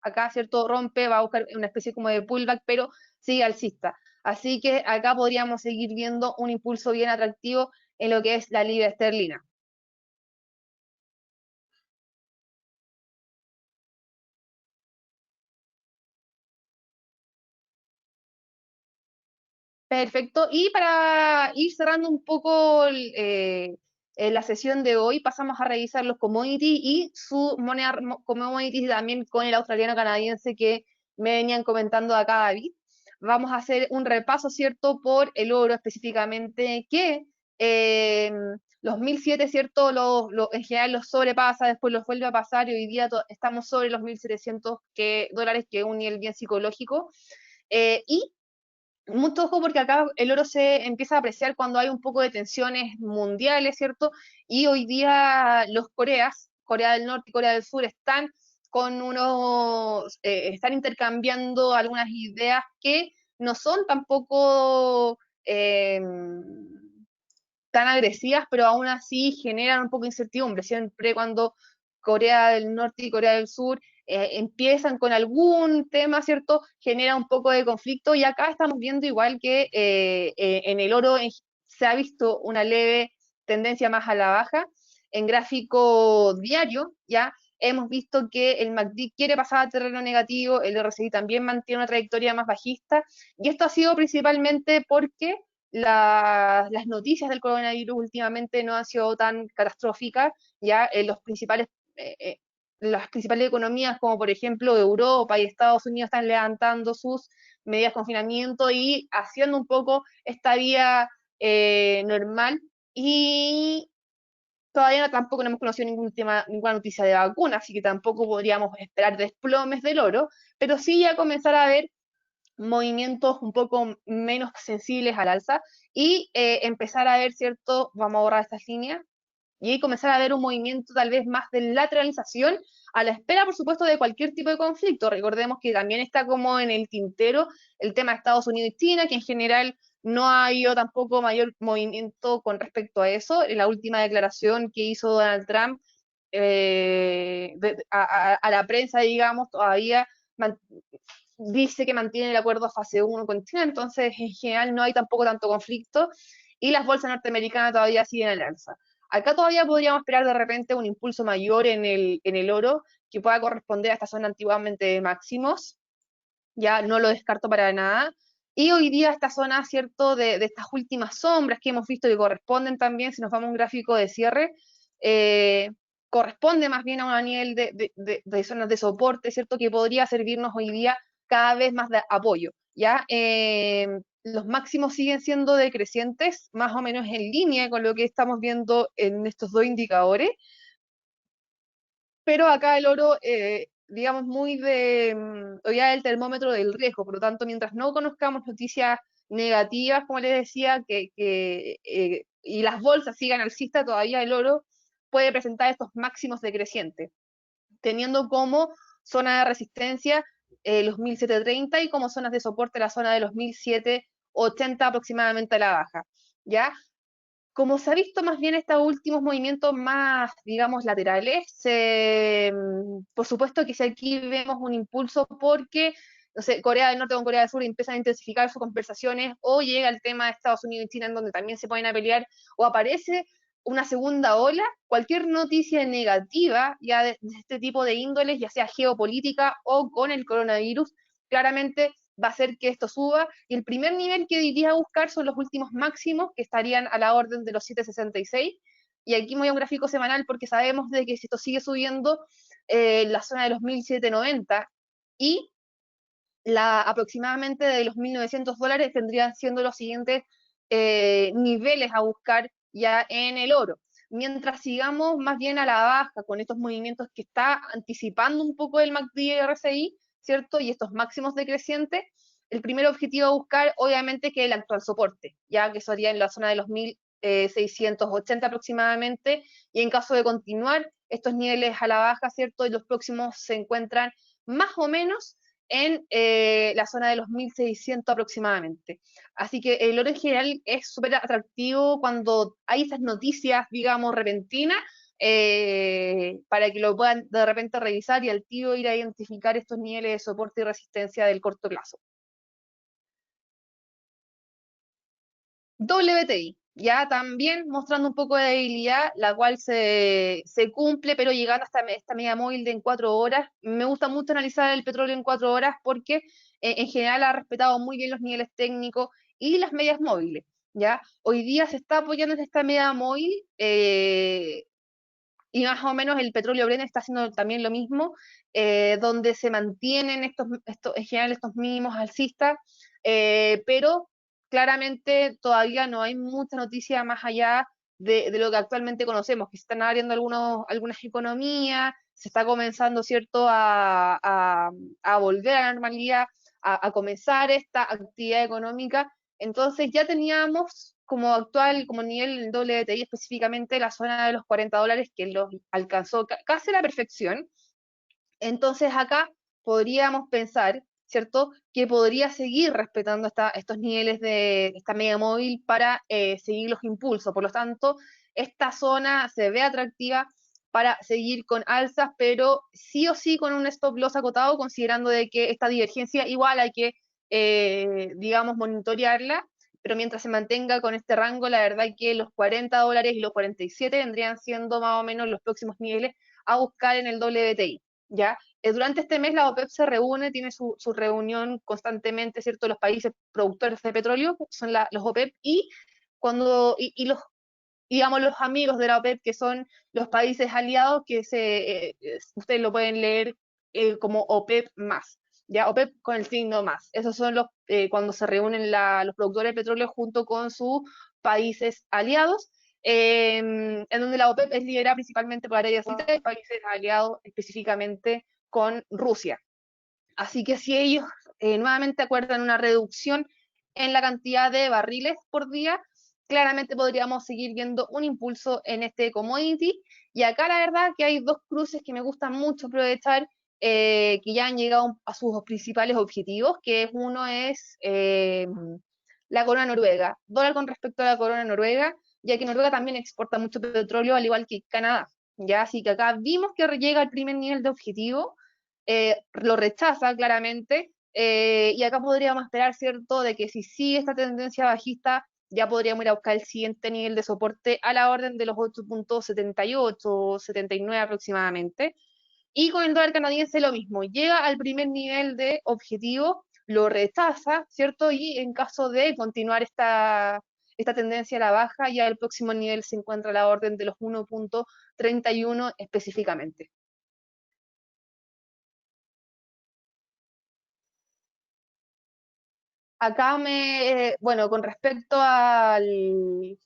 Acá, ¿cierto? Rompe, va a buscar una especie como de pullback, pero sigue alcista. Así que acá podríamos seguir viendo un impulso bien atractivo en lo que es la libra esterlina. Perfecto. Y para ir cerrando un poco la sesión de hoy, pasamos a revisar los commodities y su moneda commodities también con el australiano canadiense que me venían comentando acá, David. Vamos a hacer un repaso, ¿cierto?, por el oro específicamente, que eh, los 1007, ¿cierto?, en general los sobrepasa, después los vuelve a pasar y hoy día estamos sobre los 1700 dólares, que es un nivel bien psicológico. Y mucho ojo porque acá el oro se empieza a apreciar cuando hay un poco de tensiones mundiales, ¿cierto? Y hoy día Corea del Norte y Corea del Sur, están intercambiando algunas ideas que no son tampoco tan agresivas, pero aún así generan un poco de incertidumbre. Siempre cuando Corea del Norte y Corea del Sur empiezan con algún tema, ¿cierto? Genera un poco de conflicto, y acá estamos viendo igual que en el oro se ha visto una leve tendencia más a la baja. En gráfico diario, ya hemos visto que el MACD quiere pasar a terreno negativo, el RSI también mantiene una trayectoria más bajista, y esto ha sido principalmente porque las noticias del coronavirus últimamente no han sido tan catastróficas, ya eh, eh, las principales economías, como por ejemplo Europa y Estados Unidos, están levantando sus medidas de confinamiento y haciendo un poco esta vía normal, y Todavía tampoco no hemos conocido ninguna noticia de vacuna, así que tampoco podríamos esperar desplomes del oro, pero sí ya comenzar a ver movimientos un poco menos sensibles al alza y empezar a ver, ¿cierto? Vamos a borrar estas líneas y ahí comenzar a ver un movimiento tal vez más de lateralización a la espera, por supuesto, de cualquier tipo de conflicto. Recordemos que también está como en el tintero el tema de Estados Unidos y China, que en general no ha habido tampoco mayor movimiento con respecto a eso. En la última declaración que hizo Donald Trump a la prensa, digamos, todavía dice que mantiene el acuerdo fase 1 con China, entonces en general no hay tampoco tanto conflicto y las bolsas norteamericanas todavía siguen al alza. Acá todavía podríamos esperar de repente un impulso mayor en el oro que pueda corresponder a esta zona antiguamente de máximos, ya no lo descarto para nada. Y hoy día esta zona, ¿cierto?, de estas últimas sombras que hemos visto que corresponden también, si nos vamos a un gráfico de cierre, eh, corresponde más bien a un nivel de zonas de soporte, ¿cierto?, que podría servirnos hoy día cada vez más de apoyo, ¿ya? Los máximos siguen siendo decrecientes, más o menos en línea con lo que estamos viendo en estos dos indicadores, pero acá el oro, digamos, muy ya el termómetro del riesgo, por lo tanto, mientras no conozcamos noticias negativas, como les decía, y las bolsas sigan alcista, todavía el oro puede presentar estos máximos decrecientes, teniendo como zona de resistencia los 1730 y como zonas de soporte la zona de los 1780 aproximadamente a la baja, ¿ya? Como se ha visto más bien estos últimos movimientos más, digamos, laterales, por supuesto que si aquí vemos un impulso porque, no sé, Corea del Norte con Corea del Sur empiezan a intensificar sus conversaciones, o llega el tema de Estados Unidos y China en donde también se ponen a pelear, o aparece una segunda ola, cualquier noticia negativa ya de este tipo de índoles, ya sea geopolítica o con el coronavirus, claramente va a hacer que esto suba, y el primer nivel que diría buscar son los últimos máximos, que estarían a la orden de los 766, y aquí me voy a un gráfico semanal porque sabemos de que si esto sigue subiendo, la zona de los 1790 y aproximadamente de los $1.900 tendrían siendo los siguientes niveles a buscar ya en el oro. Mientras sigamos más bien a la baja con estos movimientos que está anticipando un poco el MACD y el RSI, ¿cierto? Y estos máximos decrecientes, el primer objetivo a buscar obviamente que el actual soporte, ya que sería en la zona de los 1.680 aproximadamente, y en caso de continuar estos niveles a la baja, ¿cierto? Y los próximos se encuentran más o menos en la zona de los 1.600 aproximadamente. Así que el oro en general es súper atractivo cuando hay esas noticias, digamos, repentinas, para que lo puedan de repente revisar y al tiro ir a identificar estos niveles de soporte y resistencia del corto plazo. WTI, ya también mostrando un poco de debilidad, la cual se cumple, pero llegando hasta esta media móvil de en 4 horas. Me gusta mucho analizar el petróleo en 4 horas porque en general ha respetado muy bien los niveles técnicos y las medias móviles, ¿ya? Hoy día se está apoyando en esta media móvil, y más o menos el petróleo Brent está haciendo también lo mismo, donde se mantienen en general estos mínimos alcistas, pero claramente todavía no hay mucha noticia más allá de lo que actualmente conocemos, que se están abriendo algunas economías, se está comenzando, ¿cierto?, a volver a la normalidad, a comenzar esta actividad económica. Entonces ya teníamos como actual, como nivel el WTI específicamente la zona de los $40, que los alcanzó casi a la perfección. Entonces acá podríamos pensar, ¿cierto?, que podría seguir respetando estos niveles de esta media móvil para seguir los impulsos. Por lo tanto, esta zona se ve atractiva para seguir con alzas, pero sí o sí con un stop loss acotado, considerando de que esta divergencia igual hay que, digamos, monitorearla, pero mientras se mantenga con este rango, la verdad que los $40 y los 47 vendrían siendo más o menos los próximos niveles a buscar en el WTI. ¿Ya? Durante este mes la OPEP se reúne, tiene su reunión constantemente, ¿cierto? Los países productores de petróleo, son los OPEP, y los, digamos, los amigos de la OPEP, que son los países aliados, que ustedes lo pueden leer como OPEP más, ¿ya? OPEP con el signo más. Esos son cuando se reúnen los productores de petróleo junto con sus países aliados. en donde la OPEP es liderada principalmente por Arabia Saudita y países aliados específicamente con Rusia. Así que si ellos nuevamente acuerdan una reducción en la cantidad de barriles por día, claramente podríamos seguir viendo un impulso en este commodity. Y acá la verdad que hay dos cruces que me gustan mucho aprovechar, que ya han llegado a sus principales objetivos, que uno es la corona noruega. Dólar con respecto a la corona noruega, ya que Noruega también exporta mucho petróleo, al igual que Canadá. Ya, así que acá vimos que llega al primer nivel de objetivo, lo rechaza claramente, y acá podríamos esperar, ¿cierto?, de que si sigue esta tendencia bajista, ya podríamos ir a buscar el siguiente nivel de soporte a la orden de los 8.78, 79 aproximadamente. Y con el dólar canadiense lo mismo, llega al primer nivel de objetivo, lo rechaza, ¿cierto? Y en caso de continuar esta tendencia a la baja, ya el próximo nivel se encuentra a la orden de los 1.31 específicamente. Acá bueno, con respecto a los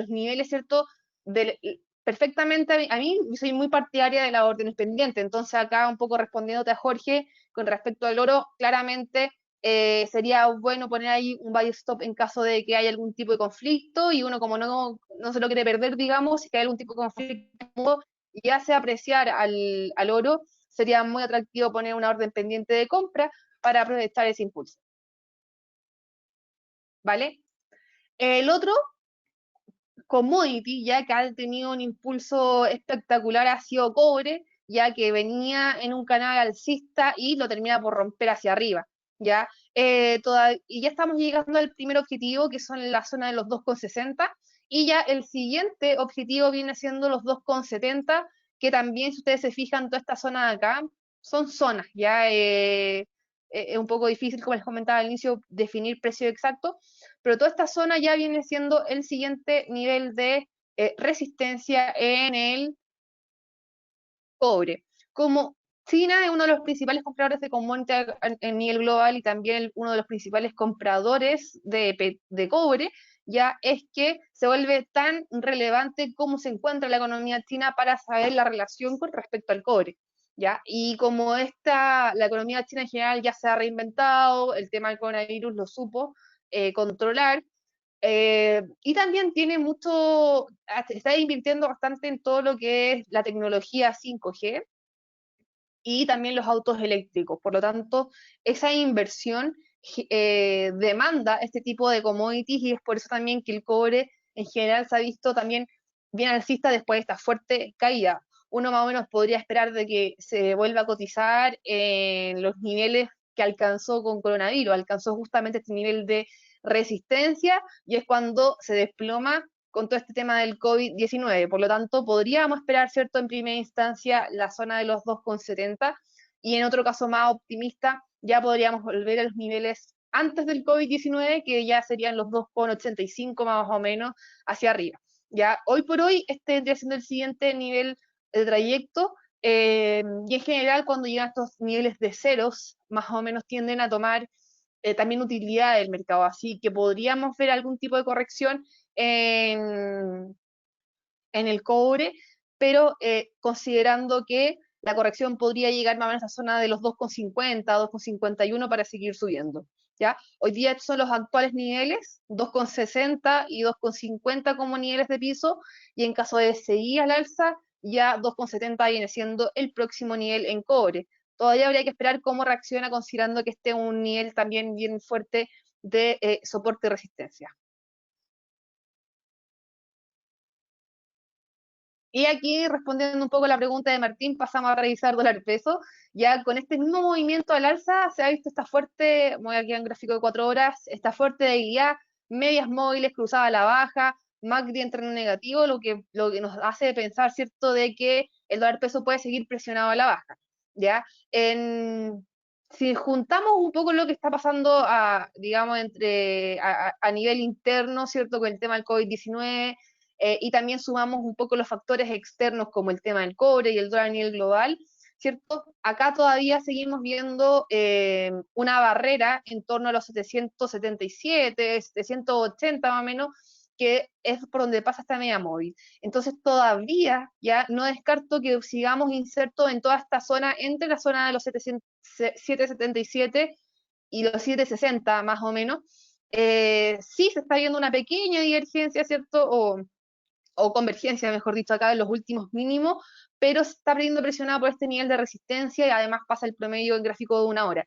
niveles, ¿cierto? Del, perfectamente, a mí soy muy partidaria de la órdenes pendientes, entonces acá un poco respondiéndote a Jorge, con respecto al oro, claramente sería bueno poner ahí un buy stop en caso de que haya algún tipo de conflicto y uno como no se lo quiere perder, digamos, si hay algún tipo de conflicto y hace apreciar al oro, sería muy atractivo poner una orden pendiente de compra para aprovechar ese impulso. ¿Vale? El otro commodity, ya que ha tenido un impulso espectacular, ha sido cobre, ya que venía en un canal alcista y lo termina por romper hacia arriba, ¿ya? Y ya estamos llegando al primer objetivo, que son la zona de los 2,60, y ya el siguiente objetivo viene siendo los 2,70, que también, si ustedes se fijan, toda esta zona de acá, son zonas, ya es un poco difícil, como les comentaba al inicio, definir precio exacto, pero toda esta zona ya viene siendo el siguiente nivel de resistencia en el cobre. Como China es uno de los principales compradores de commodity en nivel global y también uno de los principales compradores de cobre, ya es que se vuelve tan relevante cómo se encuentra la economía china para saber la relación con respecto al cobre. ¿Ya? Y como la economía china en general ya se ha reinventado, el tema del coronavirus lo supo controlar, y también tiene mucho, está invirtiendo bastante en todo lo que es la tecnología 5G y también los autos eléctricos. Por lo tanto, esa inversión demanda este tipo de commodities y es por eso también que el cobre en general se ha visto también bien alcista después de esta fuerte caída. Uno más o menos podría esperar de que se vuelva a cotizar en los niveles que alcanzó con coronavirus, alcanzó justamente este nivel de resistencia y es cuando se desploma con todo este tema del COVID-19. Por lo tanto, podríamos esperar, ¿cierto?, en primera instancia la zona de los 2,70 y en otro caso más optimista, ya podríamos volver a los niveles antes del COVID-19, que ya serían los 2,85 más o menos hacia arriba. Ya hoy por hoy este vendría siendo el siguiente nivel de trayecto, y en general cuando llegan a estos niveles de ceros, más o menos tienden a tomar también utilidad del mercado, así que podríamos ver algún tipo de corrección en, en el cobre, pero considerando que la corrección podría llegar más o menos a la zona de los 2,50, 2,51 para seguir subiendo. ¿Ya? Hoy día son los actuales niveles, 2,60 y 2,50 como niveles de piso, y en caso de seguir al alza, ya 2,70 viene siendo el próximo nivel en cobre. Todavía habría que esperar cómo reacciona considerando que esté un nivel también bien fuerte de soporte y resistencia. Y aquí, respondiendo un poco a la pregunta de Martín, pasamos a revisar dólar peso. Ya con este mismo movimiento al alza se ha visto esta fuerte, voy aquí a un gráfico de 4 horas, esta fuerte debilidad, medias móviles cruzadas a la baja, MACD entra en negativo, lo que nos hace pensar, ¿cierto?, de que el dólar peso puede seguir presionado a la baja. ¿Ya? Si juntamos un poco lo que está pasando digamos, a nivel interno, ¿cierto?, con el tema del COVID-19, y también sumamos un poco los factores externos como el tema del cobre y el dólar a nivel global, ¿cierto? Acá todavía seguimos viendo una barrera en torno a los 777, 780 más o menos, que es por donde pasa esta media móvil. Entonces todavía ya no descarto que sigamos insertos en toda esta zona, entre la zona de los 777 y los 760 más o menos. Sí se está viendo una pequeña divergencia, ¿cierto? O convergencia, mejor dicho, acá en los últimos mínimos, pero se está perdiendo presionado por este nivel de resistencia y además pasa el promedio en gráfico de una hora.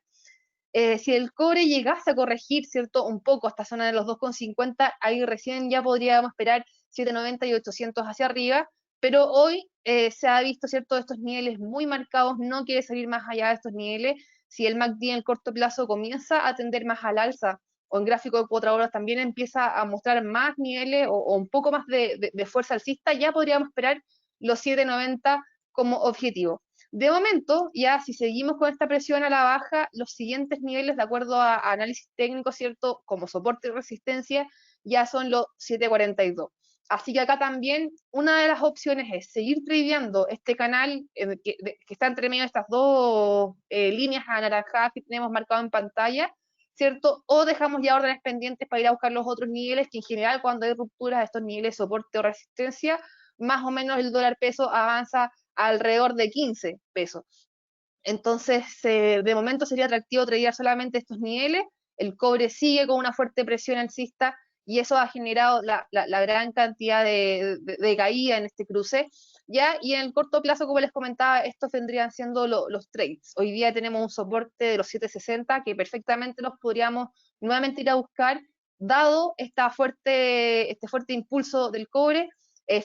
Si el cobre llegase a corregir, ¿cierto? Un poco hasta zona de los 2,50, ahí recién ya podríamos esperar 790 y 800 hacia arriba, pero hoy se ha visto, ¿cierto? Estos niveles muy marcados, no quiere salir más allá de estos niveles. Si el MACD en el corto plazo comienza a tender más al alza, o en gráfico de 4 horas también empieza a mostrar más niveles o un poco más de fuerza alcista, ya podríamos esperar los 790 como objetivo. De momento, ya si seguimos con esta presión a la baja, los siguientes niveles, de acuerdo a análisis técnico, ¿cierto? Como soporte y resistencia, ya son los 742. Así que acá también una de las opciones es seguir tradeando este canal que está entre medio de estas dos líneas anaranjadas que tenemos marcado en pantalla, ¿cierto? O dejamos ya órdenes pendientes para ir a buscar los otros niveles, que en general cuando hay rupturas de estos niveles de soporte o resistencia, más o menos el dólar peso avanza alrededor de 15 pesos. Entonces, de momento sería atractivo tradear solamente estos niveles. El cobre sigue con una fuerte presión alcista y eso ha generado la gran cantidad de caída en este cruce. ¿Ya? Y en el corto plazo, como les comentaba, estos vendrían siendo los trades. Hoy día tenemos un soporte de los 760 que perfectamente los podríamos nuevamente ir a buscar, dado este fuerte impulso del cobre.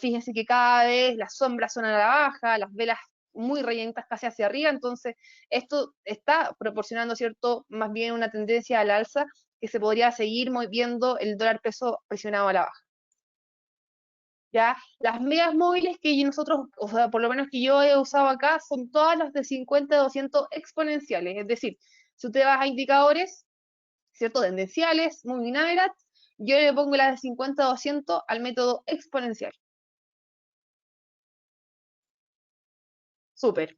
Fíjense que cada vez las sombras son a la baja, las velas muy rellenitas casi hacia arriba, entonces esto está proporcionando, ¿cierto?, más bien una tendencia al alza que se podría seguir moviendo el dólar peso presionado a la baja. ¿Ya? Las medias móviles que nosotros, o sea, por lo menos que yo he usado acá, son todas las de 50 a 200 exponenciales, es decir, si usted va a indicadores, ¿cierto?, tendenciales, moving average, yo le pongo las de 50 a 200 al método exponencial. Súper.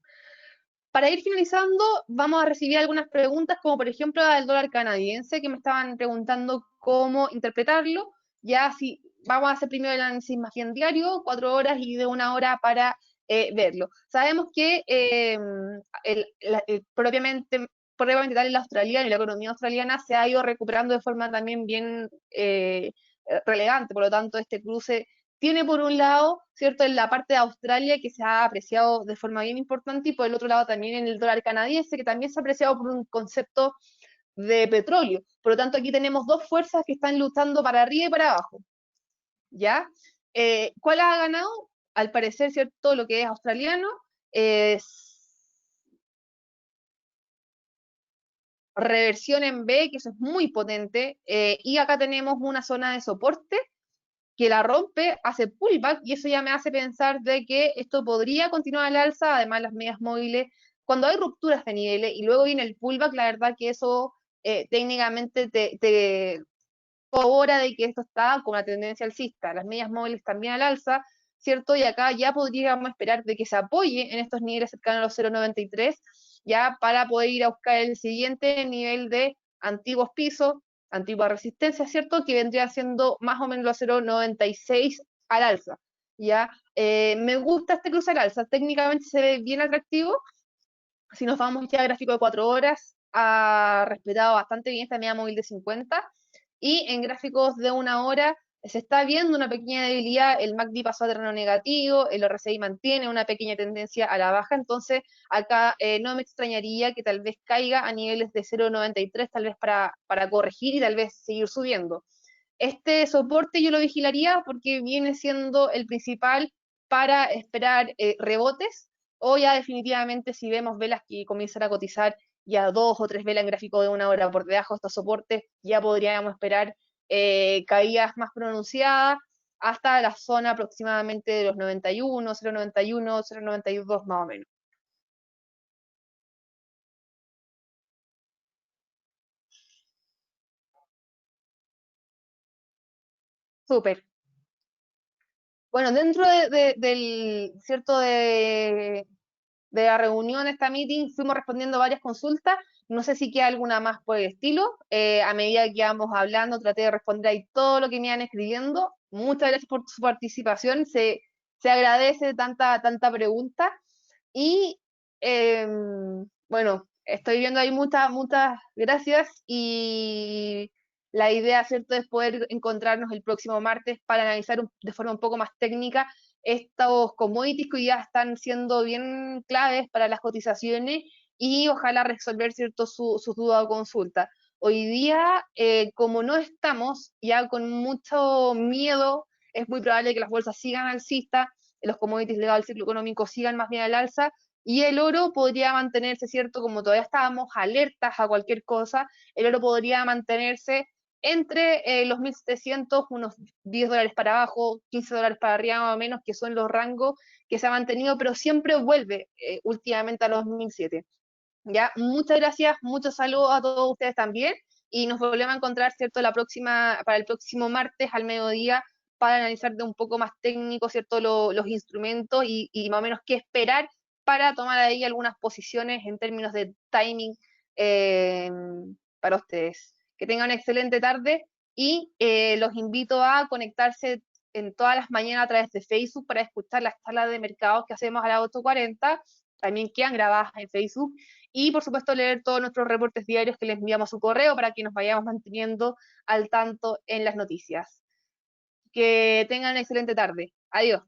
Para ir finalizando, vamos a recibir algunas preguntas, como por ejemplo la del dólar canadiense, que me estaban preguntando cómo interpretarlo. Ya si vamos a hacer primero el análisis más bien diario, 4 horas y de una hora para verlo. Sabemos que propiamente tal, el australiano y la economía australiana se ha ido recuperando de forma también bien relevante, por lo tanto este cruce tiene por un lado, ¿cierto?, en la parte de Australia que se ha apreciado de forma bien importante y por el otro lado también en el dólar canadiense que también se ha apreciado por un concepto de petróleo. Por lo tanto, aquí tenemos dos fuerzas que están luchando para arriba y para abajo. ¿Ya? ¿Cuál ha ganado? Al parecer, ¿cierto?, lo que es australiano es reversión en B, que eso es muy potente, y acá tenemos una zona de soporte que la rompe, hace pullback, y eso ya me hace pensar de que esto podría continuar al alza, además las medias móviles, cuando hay rupturas de niveles y luego viene el pullback, la verdad que eso técnicamente te corrobora de que esto está con una tendencia alcista, las medias móviles también al alza, ¿cierto? Y acá ya podríamos esperar de que se apoye en estos niveles cercanos a los 0,93, ya para poder ir a buscar el siguiente nivel de antiguos pisos, antigua resistencia, ¿cierto? Que vendría siendo más o menos los 0,96 al alza, ¿ya? Me gusta este cruce al alza, técnicamente se ve bien atractivo. Si nos vamos ya a gráfico de 4 horas, ha respetado bastante bien esta media móvil de 50, y en gráficos de una hora se está viendo una pequeña debilidad, el MACD pasó a terreno negativo, el RSI mantiene una pequeña tendencia a la baja, entonces acá no me extrañaría que tal vez caiga a niveles de 0,93, tal vez para corregir y tal vez seguir subiendo. Este soporte yo lo vigilaría porque viene siendo el principal para esperar rebotes, o ya definitivamente si vemos velas que comienzan a cotizar ya 2 o 3 velas en gráfico de una hora por debajo de estos soportes, ya podríamos esperar caídas más pronunciadas hasta la zona aproximadamente de los 91, 0,91, 0,92 más o menos. Súper. Bueno, dentro del cierto de la reunión, esta meeting, fuimos respondiendo varias consultas. No sé si queda alguna más por el estilo. A medida que íbamos hablando, traté de responder ahí todo lo que me iban escribiendo. Muchas gracias por su participación, se agradece tanta pregunta y bueno, estoy viendo ahí muchas gracias y la idea, ¿cierto?, es poder encontrarnos el próximo martes para analizar de forma un poco más técnica estos commodities que hoy ya están siendo bien claves para las cotizaciones y ojalá resolver, ¿cierto?, sus dudas o consultas. Hoy día, como no estamos ya con mucho miedo, es muy probable que las bolsas sigan alcistas, los commodities ligados al ciclo económico sigan más bien al alza, y el oro podría mantenerse, ¿cierto? Como todavía estábamos alertas a cualquier cosa, el oro podría mantenerse entre los 1.700, unos $10 para abajo, $15 para arriba más o menos, que son los rangos que se han mantenido, pero siempre vuelve últimamente a los 1.007. Ya, muchas gracias, muchos saludos a todos ustedes también y nos volvemos a encontrar, ¿cierto?, para el próximo martes al mediodía para analizar de un poco más técnico, ¿cierto?, los instrumentos y más o menos qué esperar para tomar ahí algunas posiciones en términos de timing eh, para ustedes. Que tengan una excelente tarde y los invito a conectarse en todas las mañanas a través de Facebook para escuchar las charlas de mercados que hacemos a las 8:40. También quedan grabadas en Facebook y por supuesto leer todos nuestros reportes diarios que les enviamos a su correo para que nos vayamos manteniendo al tanto en las noticias. Que tengan una excelente tarde. Adiós.